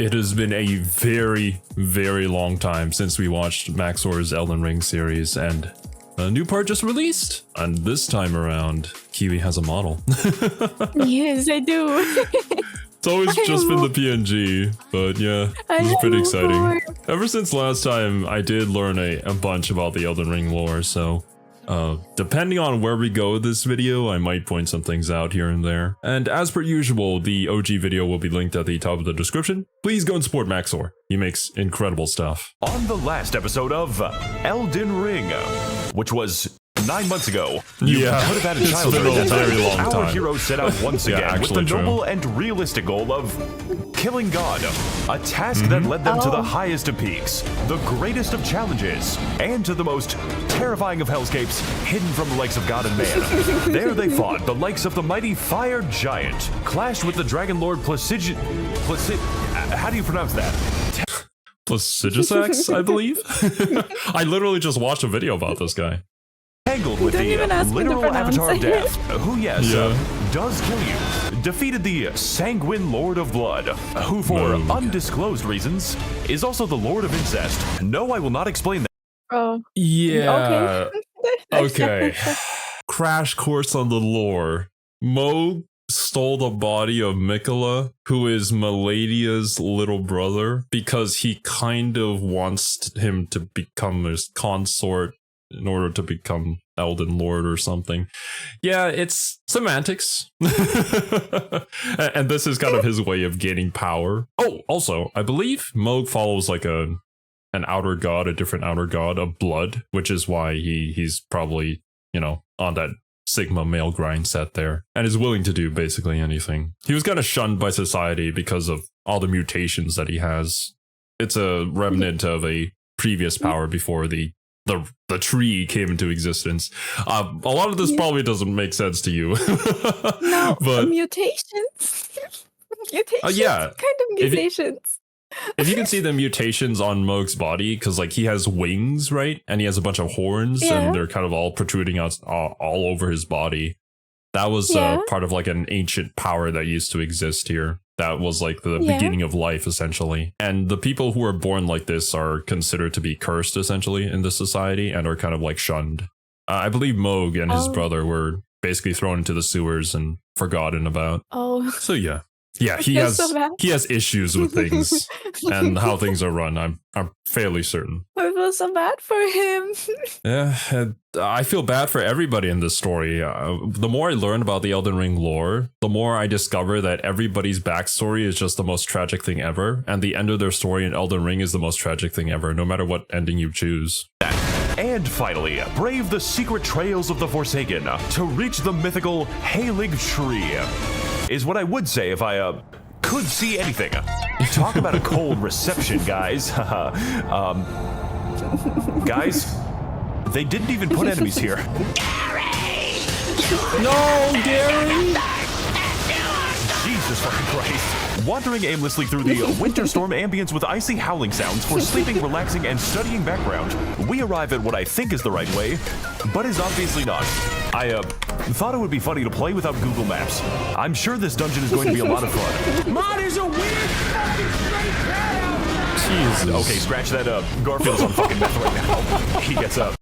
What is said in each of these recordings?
It has been a very, very long time since we watched Max0r's Elden Ring series, and a new part just released. And this time around, Kiwi has a model. Yes, I do. It's always just been the PNG, but yeah, it's pretty exciting. Ever since last time, I did learn a bunch about the Elden Ring lore, so depending on where we go with this video, I might point some things out here and there. And as per usual, the OG video will be linked at the top of the description. Please go and support Max0r. He makes incredible stuff. On the last episode of Elden Ring, which was 9 months ago, you could have had a childhood. It's been a very long time. Our hero set out once again with the noble and realistic goal of killing God, a task that led them to the highest of peaks, the greatest of challenges, and to the most terrifying of hellscapes hidden from the likes of God and man. There they fought the likes of the mighty fire giant, clashed with the dragon lord how do you pronounce that? Placidusax, I believe? I literally just watched a video about this guy. Tangled with the literal avatar of death, who does kill you. Defeated the sanguine lord of blood, who for undisclosed reasons is also the lord of incest. No, I will not explain that. Oh. Yeah. Okay. Okay. Crash course on the lore. Mo stole the body of Mikola, who is Maladia's little brother, because he kind of wants him to become his consort in order to become Elden Lord or something. Yeah, it's semantics. And this is kind of his way of gaining power. Oh, also, I believe Moog follows like an outer god, a different outer god of blood, which is why he's probably, you know, on that Sigma male grind set there, and is willing to do basically anything. He was kind of shunned by society because of all the mutations that he has. It's a remnant of a previous power before the tree came into existence. A lot of this probably doesn't make sense to you. No, but mutations. Mutations. Yeah. Kind of mutations. If you can see the mutations on Moog's body, because like he has wings, right? And he has a bunch of horns, and they're kind of all protruding out all over his body. That was part of like an ancient power that used to exist here. That was like the beginning of life, essentially. And the people who are born like this are considered to be cursed, essentially, in this society, and are kind of like shunned. I believe Moog and his brother were basically thrown into the sewers and forgotten about. Oh. So yeah. Yeah, he has issues with things and how things are run. I'm fairly certain. I feel so bad for him. Yeah, I feel bad for everybody in this story. The more I learn about the Elden Ring lore, the more I discover that everybody's backstory is just the most tragic thing ever, and the end of their story in Elden Ring is the most tragic thing ever, no matter what ending you choose. And finally, brave the secret trails of the Forsaken to reach the mythical Halig Tree. Is what I would say if I could see anything. Talk about a cold reception, guys. Guys, they didn't even put enemies here. Gary! No, Gary! Jesus fucking Christ. Wandering aimlessly through the winter storm ambience with icy howling sounds for sleeping, relaxing, and studying background, we arrive at what I think is the right way, but is obviously not. I thought it would be funny to play without Google Maps. I'm sure this dungeon is going to be a lot of fun. Mod is a weird fucking straight cat. Jesus. Okay, scratch that up. Garfield's on fucking meth right now. He gets up.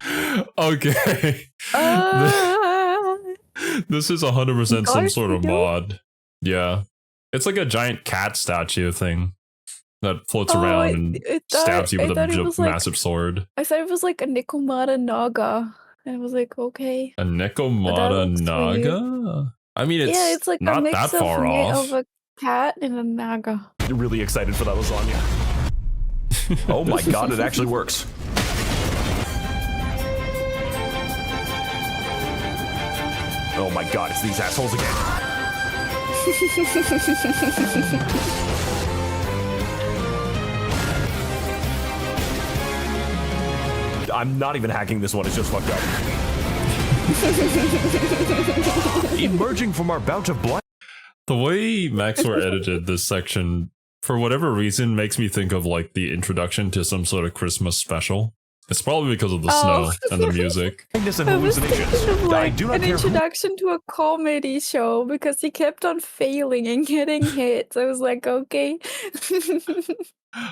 Okay. This is 100% some sort of mod. Yeah. It's like a giant cat statue thing that floats around and stabs you with a massive sword. I thought it was like a Nikomata Naga. And I was like, okay. A Nikomata Naga? Weird. I mean, it's like not that far off. Of a cat and a Naga. You're really excited for that lasagna. Oh my god, it actually works. Oh my god, it's these assholes again. I'm not even hacking this one, it's just fucked up. Emerging from our bout of blind. The way Max0r edited this section, for whatever reason, makes me think of like the introduction to some sort of Christmas special. It's probably because of the Oh. snow and the music. Madness and I was thinking hallucinations. of I like do not an care who introduction to a comedy show because he kept on failing and getting hit. So I was like, okay.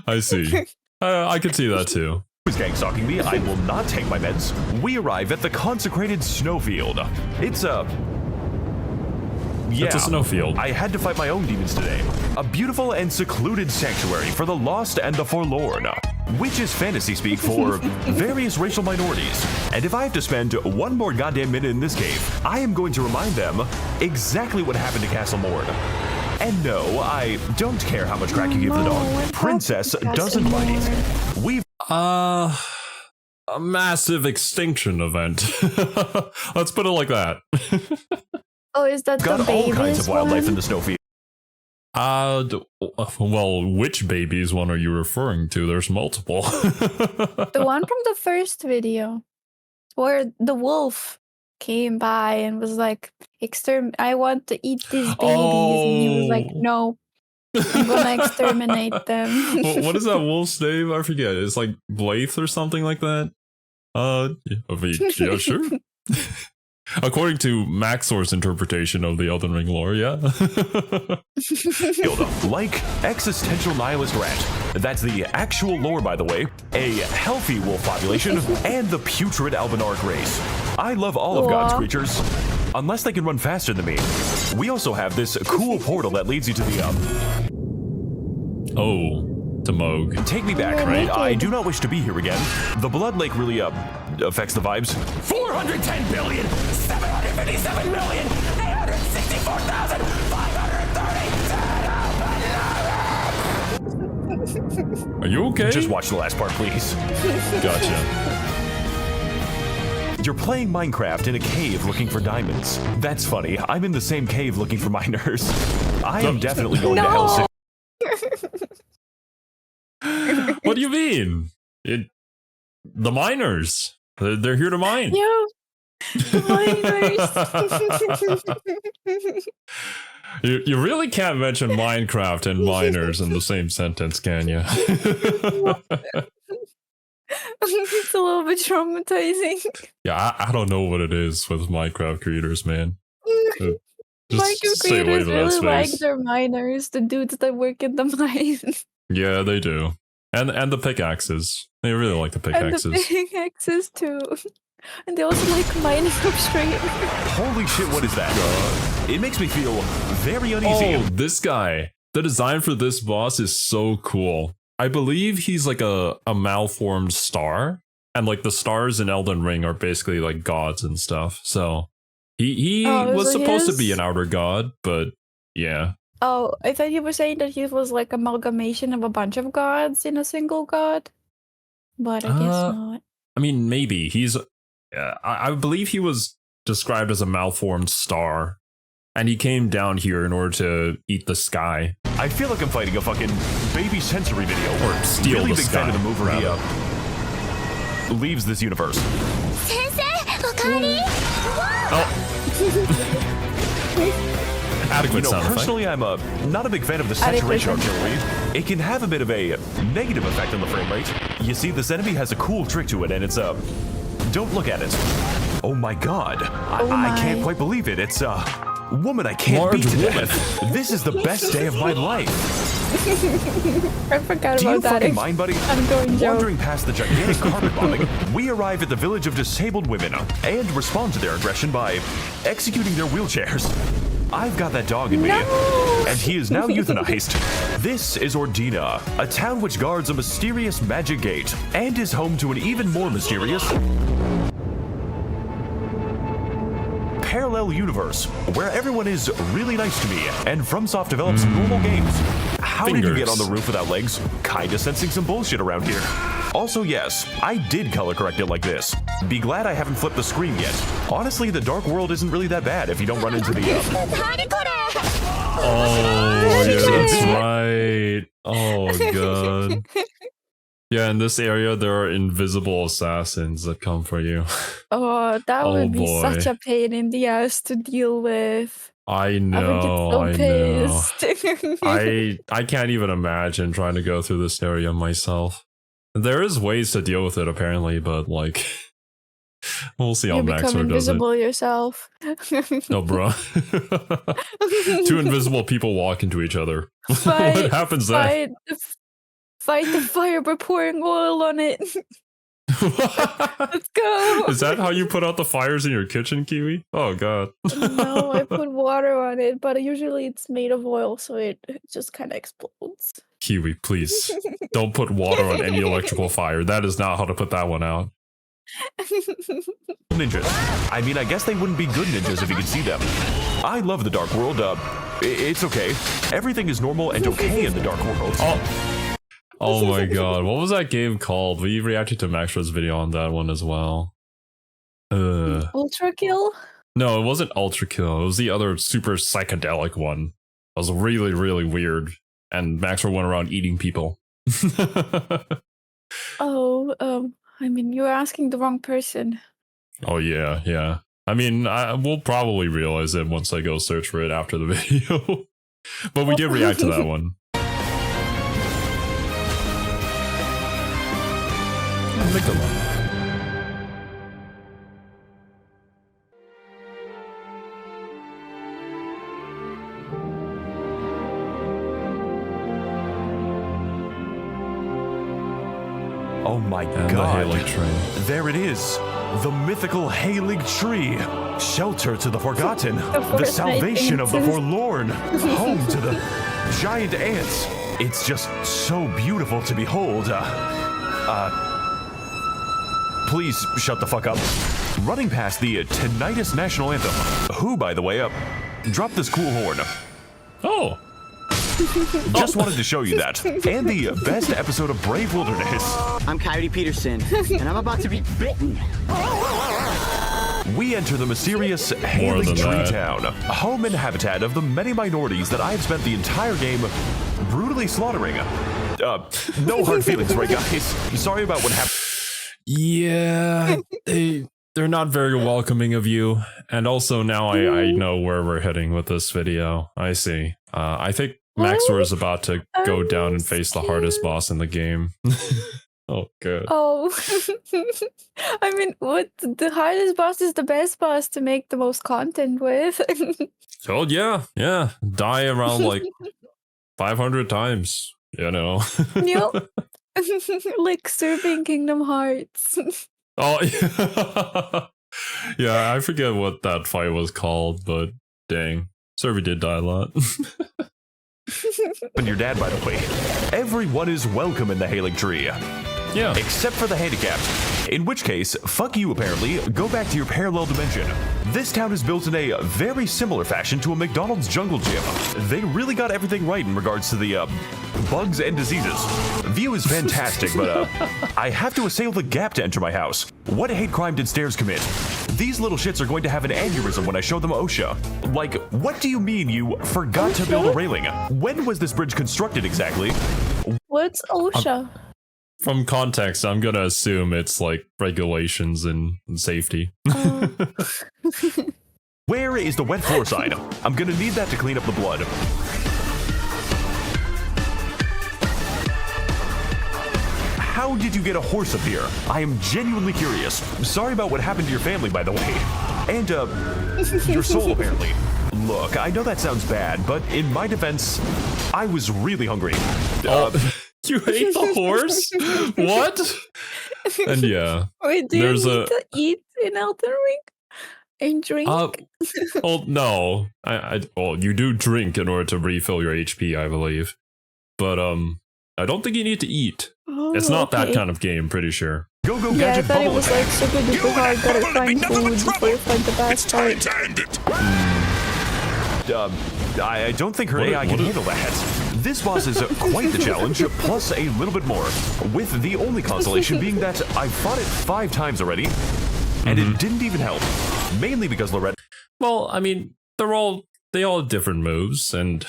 I see. I could see that too. is gang stalking me. I will not take my meds. We arrive at the consecrated snowfield. It's a... Yeah, It's a snowfield. I had to fight my own demons today. A beautiful and secluded sanctuary for the lost and the forlorn, which is fantasy speak for various racial minorities. And if I have to spend one more goddamn minute in this cave, I am going to remind them exactly what happened to Castle Mord. And no, I don't care how much crack you give the dog. Princess doesn't like it. We've A massive extinction event. Let's put it like that. Oh, is that got the all babies kinds of wildlife one? in the snowfield. Well, which babies one are you referring to? There's multiple. The one from the first video where the wolf came by and was like, I want to eat these babies. And he was like, Oh. no, I'm gonna exterminate them. What is that wolf's name? I forget. It's like Blythe or something like that. Yeah, sure. According to Max0r's interpretation of the Elden Ring lore, yeah. Like existential nihilist rat. That's the actual lore, by the way. A healthy wolf population and the putrid albinaric race. I love all of God's Aw. creatures, unless they can run faster than me. We also have this cool portal that leads you to the To Moog. Take me back, You're right? naked. I do not wish to be here again. The Blood Lake really affects the vibes. 410 billion, 757 million, 864,530. Are you okay? Just watch the last part, please. Gotcha. You're playing Minecraft in a cave looking for diamonds. That's funny. I'm in the same cave looking for miners. I am definitely going to hell No. soon. What do you mean? The miners. They're here to mine. Yeah, the miners. You really can't mention Minecraft and miners in the same sentence, can you? It's a little bit traumatizing. Yeah, I don't know what it is with Minecraft creators, man. Just Minecraft stay away creators from that really like space. their miners, the dudes that work in the mines. Yeah, they do. And the pickaxes. They really like the And pickaxes. the pickaxes too. And they also like mining upstream. Holy shit, what is that? It makes me feel very uneasy. Oh, this guy. The design for this boss is so cool. I believe he's like a malformed star. And like the stars in Elden Ring are basically like gods and stuff. So he Oh, was so supposed to his- be an outer god, but yeah. Oh, I thought you were saying that he was like amalgamation of a bunch of gods in a single god. But I guess not. I mean, maybe. He's I believe he was described as a malformed star. And he came down here in order to eat the sky. I feel like I'm fighting a fucking baby sensory video. Or steal really the big sky, fan of the move where he leaves this universe. Adequate You know, sound effect. personally, I'm not a big fan of the Adequate saturation sound. artillery. It can have a bit of a negative effect on the frame rate. You see, this enemy has a cool trick to it, and it's don't look at it. Oh my god. I can't my. quite believe it. It's woman I can't Large beat to woman. death. This is the best day of my life. I forgot Do you about that. fucking mind, buddy? I'm going joke. Wandering past the gigantic carpet bombing, we arrive at the village of disabled women and respond to their aggression by executing their wheelchairs. I've got that dog in me, No! and he is now euthanized. This is Ordina, a town which guards a mysterious magic gate and is home to an even more mysterious parallel universe where everyone is really nice to me, and FromSoft develops normal games. How did you get Fingers. on the roof without legs? Kinda sensing some bullshit around here. Also, yes, I did color correct it like this. Be glad I haven't flipped the screen yet. Honestly, the Dark World isn't really that bad if you don't run into the Oh, yeah, that's Shit. right. Oh, God. Yeah, in this area, there are invisible assassins that come for you. Oh, that Oh, would be boy. such a pain in the ass to deal with. I I know, would get so pissed. I can't even imagine trying to go through this area myself. there is ways to deal with it apparently, but like, we'll see how You Max0r become does it. invisible yourself. No, bro. Two invisible people walk into each other. What happens then? Fight the fire by pouring oil on it. Let's go. Is that how you put out the fires in your kitchen, Kiwi? Oh god. No, I put water on it, but usually it's made of oil, so it just kind of explodes. Kiwi, please. Don't put water on any electrical fire. That is not how to put that one out. Ninjas. I mean, I guess they wouldn't be good ninjas if you could see them. I love the Dark World. It's okay. Everything is normal and okay in the Dark World. Oh my god, what was that game called? We reacted to Max0r's video on that one as well. Ultra Kill? No, it wasn't Ultra Kill. It was the other super psychedelic one. It was really, really weird. And Max0r went around eating people. I mean, you're asking the wrong person. Oh yeah, yeah. I mean, we'll probably realize it once I go search for it after the video. But we did react to that one. Oh my And god. the Halo train. There it is. The mythical Halig tree. Shelter to the forgotten. The salvation of the forlorn. Home to the giant ants. It's just so beautiful to behold. Please shut the fuck up. Running past the tinnitus national anthem. Who, by the way, dropped this cool horn. Oh. Just wanted to show you that. And the best episode of Brave Wilderness. I'm Coyote Peterson, and I'm about to be bitten. We enter the mysterious than Halig Tree that. Town, home and habitat of the many minorities that I've spent the entire game brutally slaughtering. No hard feelings, right, guys? Sorry about what happened. Yeah, they're not very welcoming of you. And also now I know where we're heading with this video. I see. I think Max0r is about to go down and face the hardest boss in the game. Oh, good. Oh, I mean, what the hardest boss is the best boss to make the most content with. Oh, yeah, yeah. Die around like 500 times, you know. Yep. Like serving Kingdom Hearts. Oh, yeah. Yeah, I forget what that fight was called, but dang. Survey did die a lot. And your dad, by the way. Everyone is welcome in the Halig Tree. Yeah. Except for the handicapped. In which case, fuck you apparently, go back to your parallel dimension. This town is built in a very similar fashion to a McDonald's jungle gym. They really got everything right in regards to the bugs and diseases. View is fantastic, but I have to assail the gap to enter my house. What hate crime did stairs commit? These little shits are going to have an aneurysm when I show them OSHA. Like, what do you mean you forgot to build a railing? When was this bridge constructed exactly? What's OSHA? From context, I'm gonna assume it's like regulations and safety. Where is the wet floor sign? I'm gonna need that to clean up the blood. How did you get a horse up here? I am genuinely curious. Sorry about what happened to your family, by the way. And, your soul, apparently. Look, I know that sounds bad, but in my defense, I was really hungry. You ate the horse? What? And yeah. Wait, do you There's need to eat in Elden Ring? And drink? Well, no. Well, you do drink in order to refill your HP, I believe. But, I don't think you need to eat. Oh, It's not that okay. kind of game, pretty sure. Go Yeah, I gadget thought it bubble was attack. like super duper hard, gotta find food before you find the best part. I don't think her What- AI can what- handle that. This boss is quite the challenge, plus a little bit more. With the only consolation being that I fought it 5 times already, and it didn't even help. Mainly because Loretta. Well, I mean, they all have different moves, and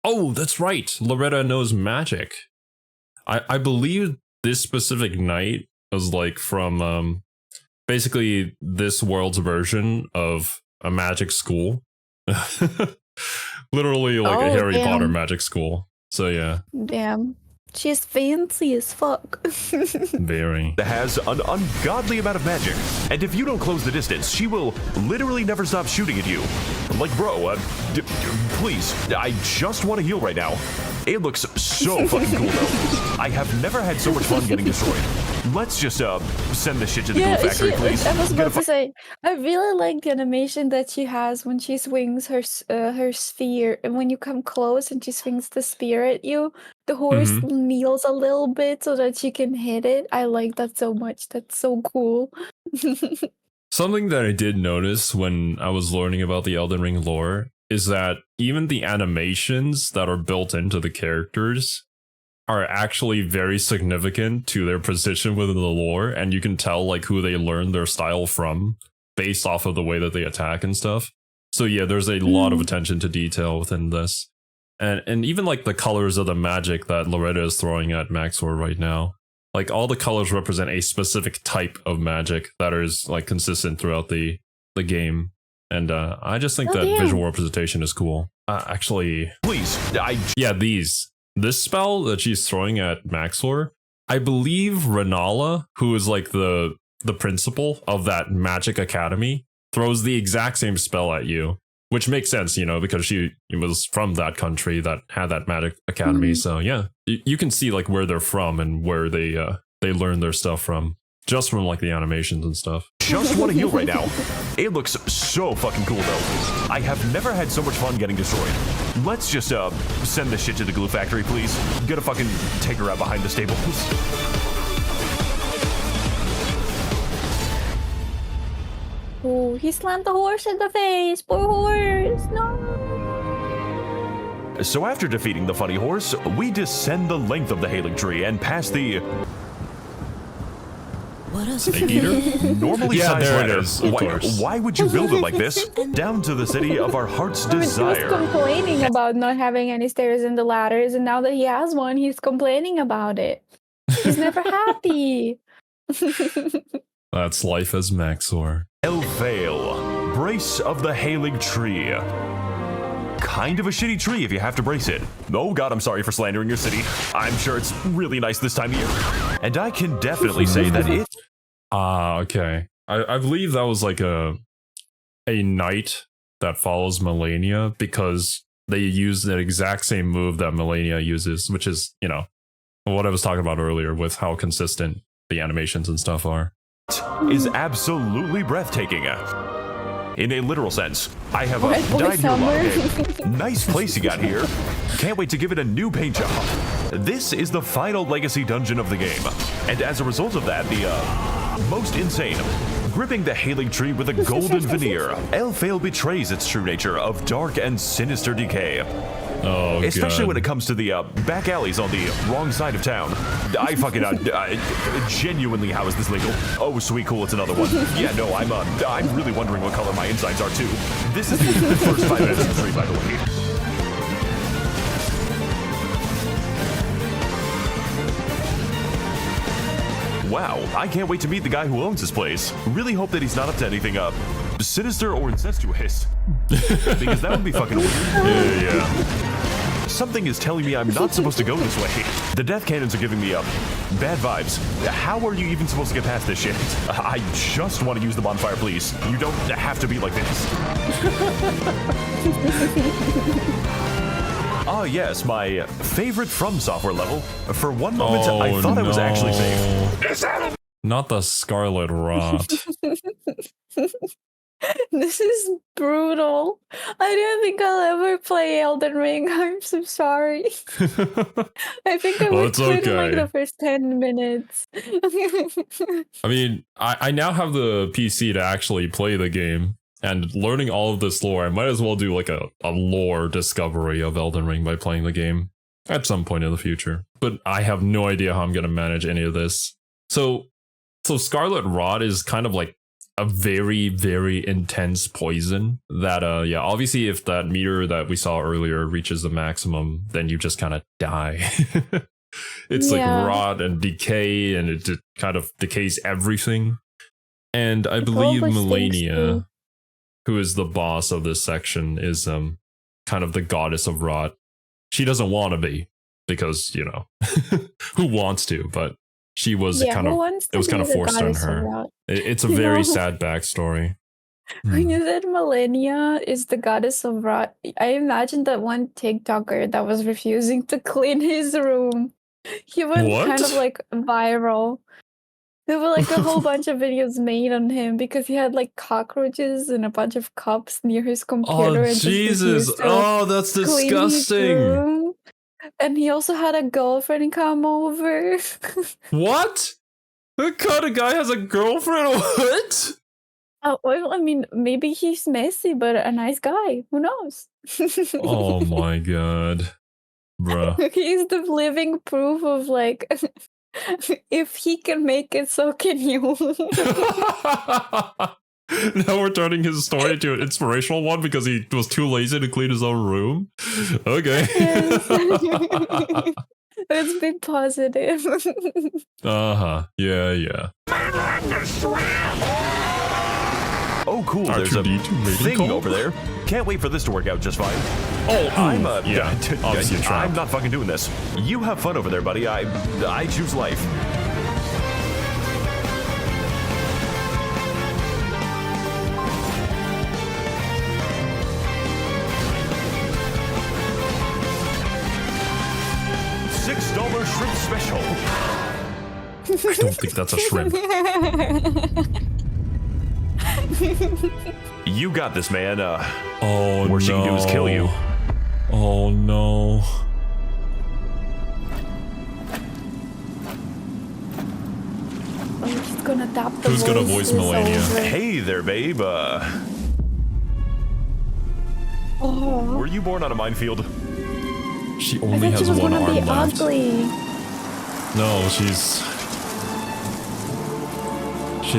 oh, that's right, Loretta knows magic. I believe this specific knight was like from basically this world's version of a magic school. Literally like a Oh, Harry damn. Potter magic school. So yeah. Damn. She's fancy as fuck. Very. has an ungodly amount of magic. And if you don't close the distance, she will literally never stop shooting at you. Like, bro, please, I just want to heal right now. It looks so fucking cool, though. I have never had so much fun getting destroyed. Let's just send this shit to the glue factory, please. I was about to say, I really like the animation that she has when she swings her sphere, and when you come close and she swings the spear at you, the horse kneels a little bit so that she can hit it. I like that so much. That's so cool. Something that I did notice when I was learning about the Elden Ring lore is that even the animations that are built into the characters are actually very significant to their position within the lore, and you can tell like who they learned their style from based off of the way that they attack and stuff. So yeah, there's a lot of attention to detail within this. And even like the colors of the magic that Loretta is throwing at Max0r right now. Like all the colors represent a specific type of magic that is like consistent throughout the game. And I just think that visual representation is cool. Actually, please, this spell that she's throwing at Max0r, I believe Renala, who is like the principal of that magic academy, throws the exact same spell at you, which makes sense, you know, because she was from that country that had that magic academy. So yeah, you can see like where they're from and where they learn their stuff from, just from like the animations and stuff. Just want to heal right now. It looks so fucking cool, though. I have never had so much fun getting destroyed. Let's just send this shit to the glue factory, please. Gonna fucking take her out behind the stables. Oh, he slammed the horse in the face. Poor horse. No. So after defeating the funny horse, we descend the length of the hailing tree and pass the Snake Eater? normally Yeah, sized there it ladder. is, of course. Why would you build it like this? Down to the city of our heart's He was desire. complaining about not having any stairs in the ladders, and now that he has one, he's complaining about it. He's never happy. That's life as Max0r. Elfale, brace of the hailing tree. Kind of a shitty tree if you have to brace it. Oh god, I'm sorry for slandering your city. I'm sure it's really nice this time of year. And I can definitely say that it... Okay. I believe that was like a knight that follows Melania, because they use the exact same move that Melania uses, which is, you know, what I was talking about earlier with how consistent the animations and stuff are. is absolutely breathtaking. In a literal sense, I have Red Boy died here a lot. Summer. Okay. Nice place you got here. Can't wait to give it a new paint job. This is the final legacy dungeon of the game, and as a result of that, the most insane. Gripping the hailing tree with a golden veneer, Elfale betrays its true nature of dark and sinister decay. Oh, especially God. when it comes to the back alleys on the wrong side of town. I fucking genuinely, how is this legal? Oh, sweet, cool, it's another one. Yeah, no, I'm really wondering what color my insides are too. This is the first 5 minutes of the stream, by the way. Wow, I can't wait to meet the guy who owns this place. Really hope that he's not up to anything sinister or incestuous. Because that would be fucking weird. Yeah. Something is telling me I'm not supposed to go this way. The death cannons are giving me bad vibes. How are you even supposed to get past this shit? I just want to use the bonfire, please. You don't have to be like this. Ah, yes, my favorite From Software level. For one moment, I thought I was actually safe. Not the Scarlet Rot. This is brutal. I don't think I'll ever play Elden Ring. I'm so sorry. I think I Well, would it's quit in like okay. the first 10 minutes. I mean, I now have the PC to actually play the game, and learning all of this lore, I might as well do like a lore discovery of Elden Ring by playing the game at some point in the future. But I have no idea how I'm going to manage any of this. So Scarlet Rot is kind of like a very, very intense poison that, yeah, obviously if that meter that we saw earlier reaches the maximum, then you just kind of die. It's like rot and decay, and it kind of decays everything. And I believe probably stinks Melania, too. who is the boss of this section, is kind of the goddess of rot. She doesn't want to be, because, you know, who wants to, but she was Yeah, kind who of, wants it was to kind be of the forced on goddess of her. rot? It's a You very know? sad backstory. When you said Millennia is the goddess of rot, I imagined that one TikToker that was refusing to clean his room. He went kind of What? like viral. There were like a whole bunch of videos made on him because he had like cockroaches and a bunch of cups near his computer Oh, and just Jesus. refused to Oh, that's clean his disgusting. room. And he also had a girlfriend come over. What? What kind of guy has a girlfriend? What? Oh, well, I mean, maybe he's messy, but a nice guy. Who knows? Oh my god. Bruh. He's the living proof of like, if he can make it, so can you. Now we're turning his story into an inspirational one because he was too lazy to clean his own room. Okay. Yes. Let's be positive. Uh-huh. Yeah. Oh, cool. There's a R2D2 thing call? over there. Can't wait for this to work out just fine. Oh, I'm yeah. Obviously a trap. I'm not fucking doing this. You have fun over there, buddy. I choose life. $6 shrimp special. I don't think that's a shrimp. You got this, man. Oh, Worst she can do is kill you. Oh, no. I'm just gonna tap the Who's gonna voice voices Millennia? over. Hey there, babe. Oh, Were you born on a minefield? She I only thought she has was one gonna arm be left. ugly. No, she's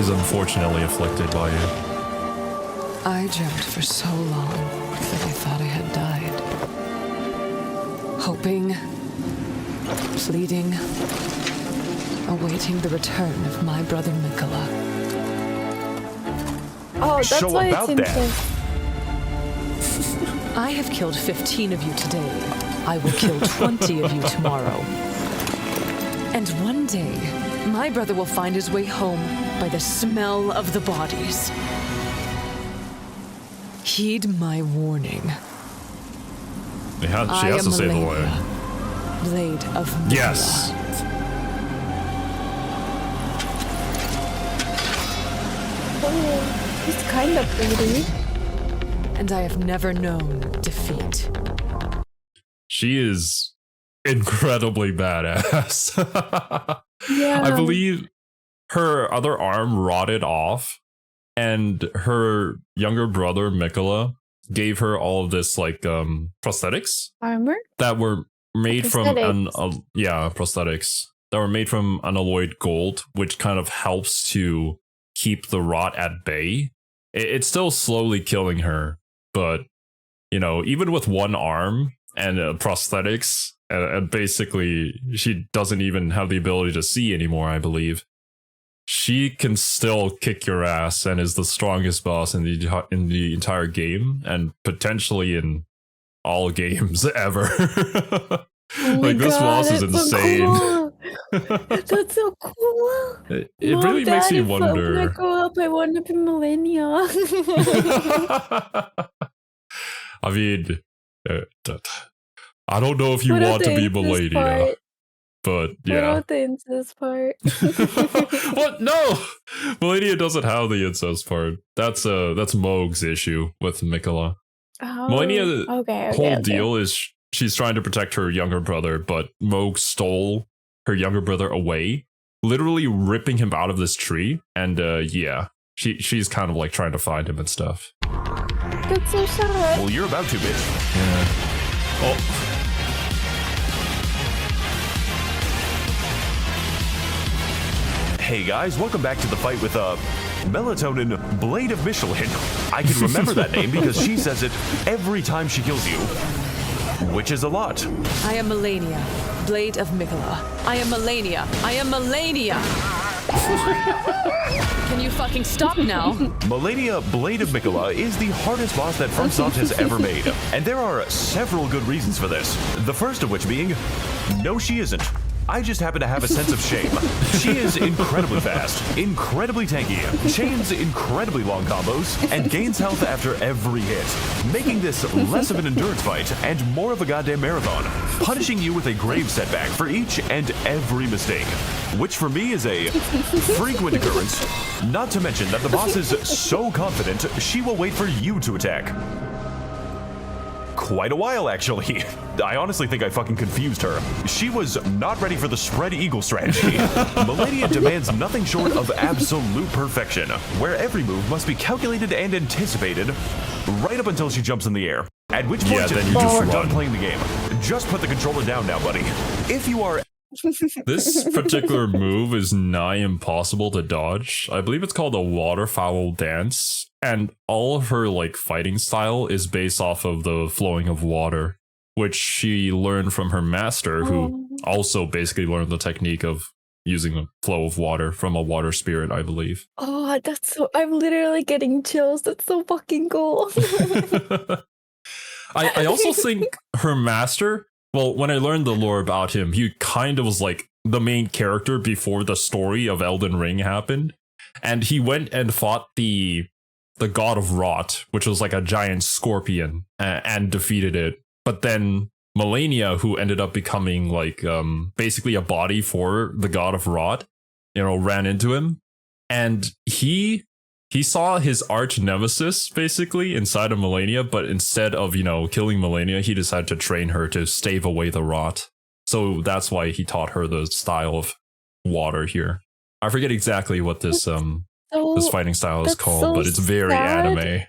unfortunately afflicted by you. I dreamt for so long that I thought I had died. Hoping, pleading, awaiting the return of my brother Mikola. Oh, that's So why about it's that. interesting. I have killed 15 of you today. I will kill 20 of you tomorrow. And one day, my brother will find his way home by the smell of the bodies. Heed my warning. She I has to am say the Malenia, word. Blade of Mikola. Yes. Oh, he's kind of pretty. And I have never known defeat. She is incredibly badass. Yeah. I believe her other arm rotted off, and her younger brother Mikola gave her all of this like prosthetics Armor? that were made from Prosthetics. prosthetics that were made from unalloyed gold, which kind of helps to keep the rot at bay. It's still slowly killing her, but you know, even with one arm and prosthetics, basically she doesn't even have the ability to see anymore, I believe. She can still kick your ass and is the strongest boss in the entire game, and potentially in all games ever. Oh my Like, this God, boss is that's so insane. cool. That's so cool. It Mom, really makes Dad, me When I wonder. grow up, I want to be Millennia. I mean, I don't know if you What are want to the be incest Millennia, part? but What yeah. about the incest part? What? No, Millennia doesn't have the incest part. That's Moog's issue with Mikola. Oh, Millennia's okay, whole okay. deal is she's trying to protect her younger brother, but Moog stole her younger brother away, literally ripping him out of this tree. And yeah, she's kind of like trying to find him and stuff. That's so sad. Well, you're about to, bitch. Yeah. Oh. Hey guys, welcome back to the fight with Melatonin Blade of Michelin. I can remember that name because she says it every time she kills you, which is a lot. I am Millennia, Blade of Mikola. I am Millennia. I am Millennia. Can you fucking stop now? Melania Blade of Mikola is the hardest boss that FromSoft has ever made, and there are several good reasons for this. The first of which being, no she isn't. I just happen to have a sense of shame. She is incredibly fast, incredibly tanky, chains incredibly long combos, and gains health after every hit, making this less of an endurance fight and more of a goddamn marathon, punishing you with a grave setback for each and every mistake, which for me is a frequent occurrence, not to mention that the boss is so confident she will wait for you to attack. Quite a while, actually. I honestly think I fucking confused her. She was not ready for the spread eagle strategy. Melania demands nothing short of absolute perfection, where every move must be calculated and anticipated right up until she jumps in the air. At which point, then you you just are done run. playing the game. Just put the controller down now, buddy. If you are This particular move is nigh impossible to dodge. I believe it's called a waterfowl dance, and all of her like fighting style is based off of the flowing of water, which she learned from her master, who also basically learned the technique of using the flow of water from a water spirit, I believe. Oh, that's so. I'm literally getting chills. That's so fucking cool. I also think her master, well, when I learned the lore about him, he kind of was like the main character before the story of Elden Ring happened. And he went and fought the god of rot, which was like a giant scorpion, and defeated it. But then Melania, who ended up becoming like basically a body for the god of rot, ran into him. And he saw his arch nemesis basically inside of Melania, but instead of, killing Melania, he decided to train her to stave away the rot. So that's why he taught her the style of water here. I forget exactly what this this fighting style is called, so but it's very sad. anime.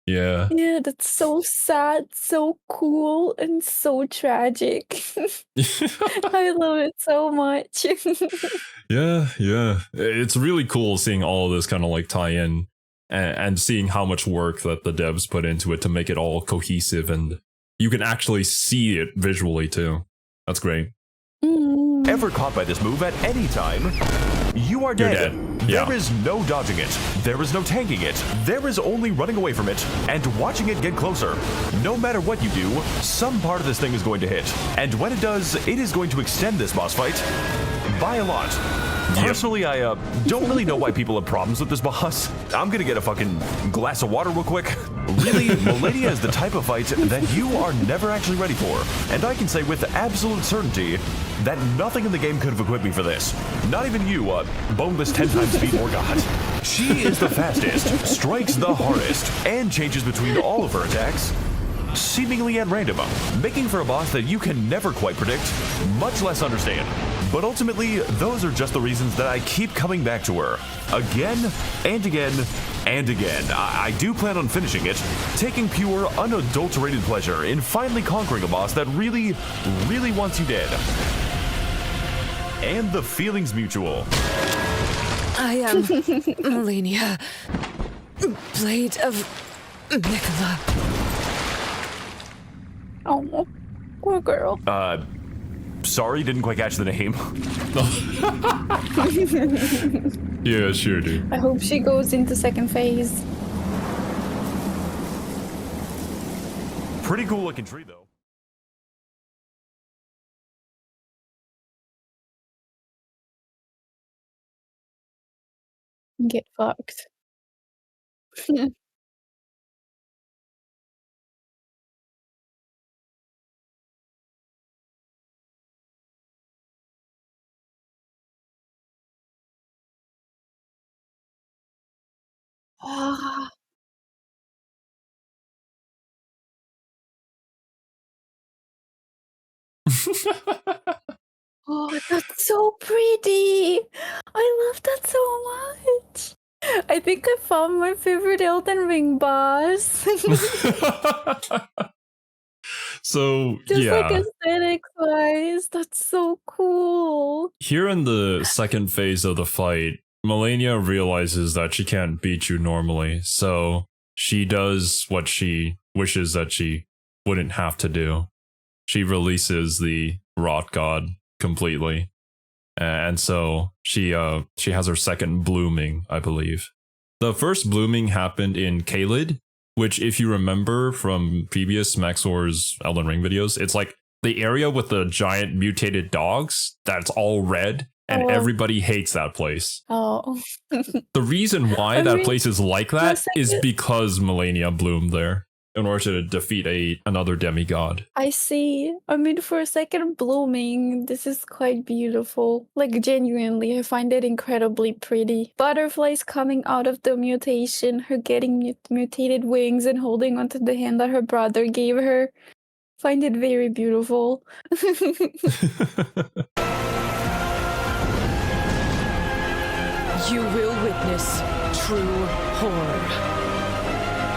Yeah. Yeah, that's so sad, so cool, and so tragic. I love it so much. Yeah. It's really cool seeing all of this kind of like tie in and seeing how much work that the devs put into it to make it all cohesive, and you can actually see it visually too. That's great. ever caught by this move at any time, you are dead. Yeah. There is no dodging it. There is no tanking it. There is only running away from it and watching it get closer. No matter what you do, some part of this thing is going to hit. And when it does, it is going to extend this boss fight by a lot. Personally, I don't really know why people have problems with this boss. I'm gonna get a fucking glass of water real quick. Really, Melania is the type of fight that you are never actually ready for. And I can say with absolute certainty that nothing in the game could have equipped me for this. Not even you, boneless 10 times speed more god. She is the fastest, strikes the hardest, and changes between all of her attacks seemingly at random, making for a boss that you can never quite predict, much less understand. But ultimately, those are just the reasons that I keep coming back to her. Again, and again, and again. I do plan on finishing it, taking pure, unadulterated pleasure in finally conquering a boss that really, really wants you dead. And the feeling's mutual. I am Melania, Blade of Mikola. Oh, poor girl. Sorry, didn't quite catch the name. Yeah, sure, dude. I hope she goes into second phase. Pretty cool looking tree, though. Get fucked. Ah, oh, that's so pretty. I love that so much. I think I found my favorite Elden Ring boss. So, Just yeah. like aesthetics wise, that's so cool. Here in the second phase of the fight, Melania realizes that she can't beat you normally, so she does what she wishes that she wouldn't have to do. She releases the Rot God completely. and so she has her second blooming, I believe. The first blooming happened in Caelid, which, if you remember from previous Max0r's Elden Ring videos, it's like the area with the giant mutated dogs that's all red, and everybody hates that place. Oh. The reason why that place is like that is because Melania bloomed there in order to defeat another demigod. I see. I mean, for a second blooming, this is quite beautiful. Like, genuinely, I find it incredibly pretty. Butterflies coming out of the mutation, her getting mutated wings and holding onto the hand that her brother gave her. Find it very beautiful. You will witness true horror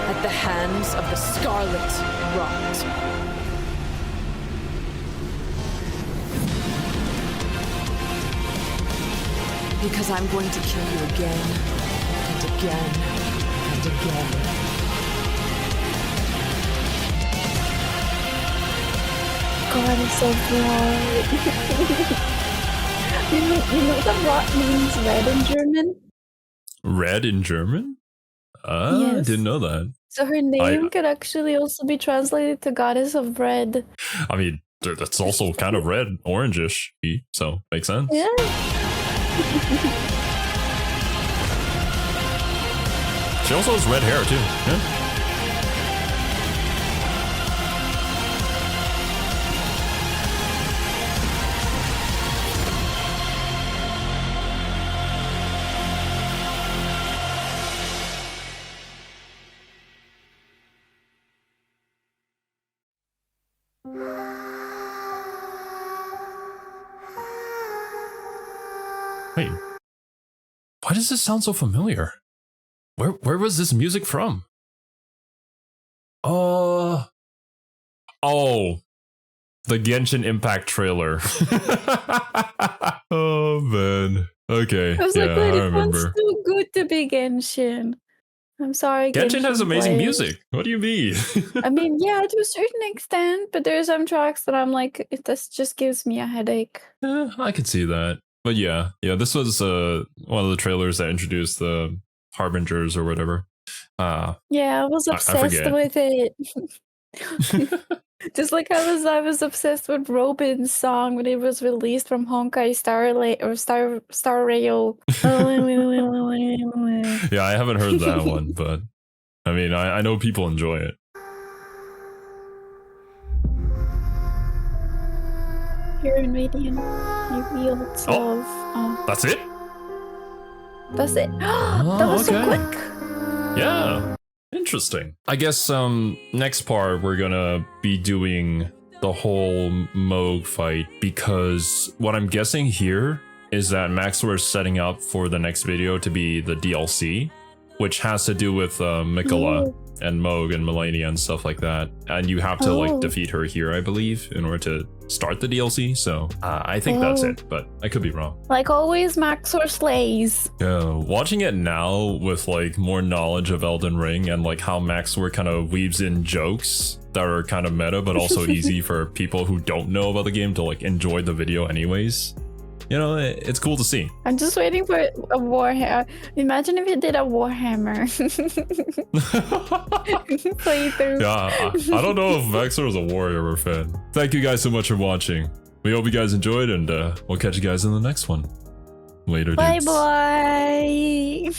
at the hands of the Scarlet Rot. Because I'm going to kill you again and again and again. God, it's so bright. you know that rot means red in German? Red in German? Yes. I didn't know that. So her name could actually also be translated to Goddess of Red. I mean, that's also kind of red, orangish, so makes sense. Yeah. She also has red hair too. Yeah. Wait, why does this sound so familiar? Where was this music from? Oh, the Genshin Impact trailer. Oh man. Okay. I was yeah, like, but I it remember. wants too good to be Genshin. I'm sorry, Genshin has amazing players. music. What do you mean? I mean, yeah, to a certain extent, but there's some tracks that I'm like, this just gives me a headache. I could see that. But yeah, this was one of the trailers that introduced the Harbingers or whatever. Yeah, I was obsessed with it. Just like I was obsessed with Robin's song when it was released from Honkai Star Rail. Yeah, I haven't heard that one, but I mean, I know people enjoy it. Here in Radiant, revealed of. That's it? That's it. That was so quick. Yeah. Interesting. I guess next part we're gonna be doing the whole Moog fight, because what I'm guessing here is that Max0r is setting up for the next video to be the DLC, which has to do with Mikola and Moog and Melania and stuff like that. And you have to like defeat her here, I believe, in order to start the DLC. So I think that's it, but I could be wrong. Like always, Max0r slays. Yeah, watching it now with like more knowledge of Elden Ring and like how Max0r kind of weaves in jokes that are kind of meta, but also easy for people who don't know about the game to like enjoy the video anyways. You know, it's cool to see. I'm just waiting for a Warhammer. Imagine if you did a Warhammer playthrough. Yeah, I don't know if Max0r is a Warhammer fan. Thank you guys so much for watching. We hope you guys enjoyed, and we'll catch you guys in the next one. Later, dudes. Bye bye.